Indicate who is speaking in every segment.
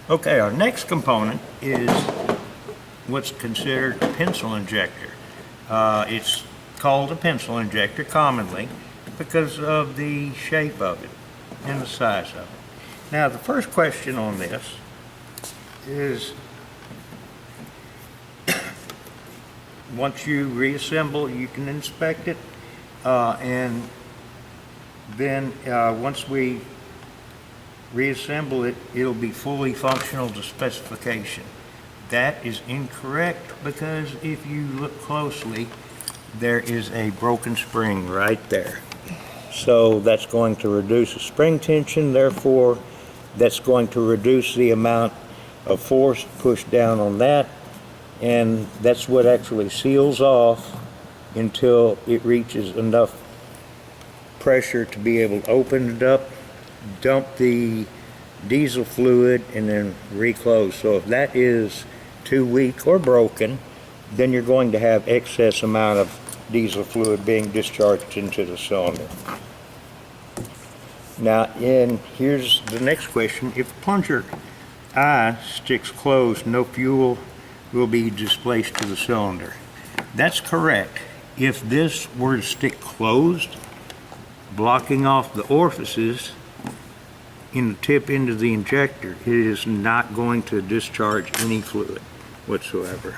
Speaker 1: Okay, our next component is what's considered a pencil injector. It's called a pencil injector commonly because of the shape of it and the size of it. Now, the first question on this is, once you reassemble, you can inspect it, and then once we reassemble it, it'll be fully functional to specification. That is incorrect because if you look closely, there is a broken spring right there. So that's going to reduce the spring tension, therefore that's going to reduce the amount of force pushed down on that, and that's what actually seals off until it reaches enough pressure to be able to open it up, dump the diesel fluid, and then reclose. So if that is too weak or broken, then you're going to have excess amount of diesel fluid being discharged into the cylinder. Now, and here's the next question. If the plunger eye sticks closed, no fuel will be displaced to the cylinder. That's correct. If this were to stick closed, blocking off the orifices in the tip end of the injector, it is not going to discharge any fluid whatsoever.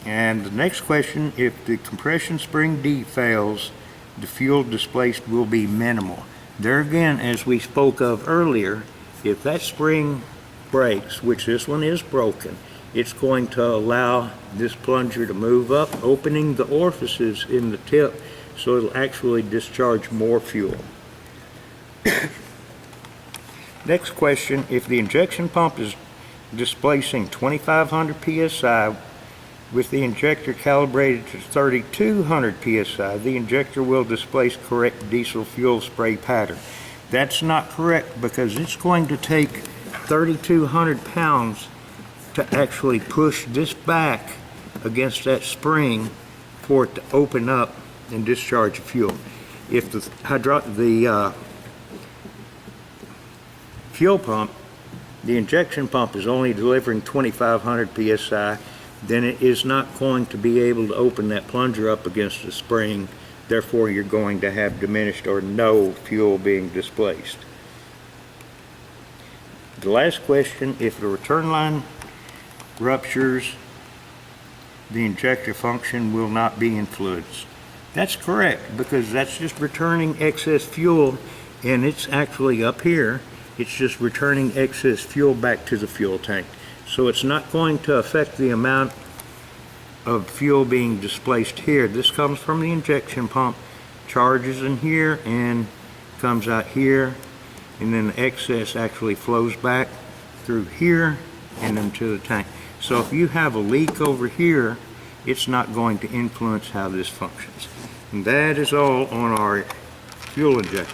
Speaker 1: And the next question, if the compression spring D fails, the fuel displaced will be minimal. There again, as we spoke of earlier, if that spring breaks, which this one is broken, it's going to allow this plunger to move up, opening the orifices in the tip, so it'll actually discharge more fuel. Next question, if the injection pump is displacing 2,500 psi with the injector calibrated to 3,200 psi, the injector will displace correct diesel fuel spray pattern. That's not correct because it's going to take 3,200 pounds to actually push this back against that spring for it to open up and discharge fuel. If the fuel pump, the injection pump is only delivering 2,500 psi, then it is not going to be able to open that plunger up against the spring. Therefore, you're going to have diminished or no fuel being displaced. The last question, if the return line ruptures, the injector function will not be influenced. That's correct, because that's just returning excess fuel, and it's actually up here. It's just returning excess fuel back to the fuel tank. So it's not going to affect the amount of fuel being displaced here. This comes from the injection pump, charges in here, and comes out here, and then the excess actually flows back through here and into the tank. So if you have a leak over here, it's not going to influence how this functions. And that is all on our fuel injector.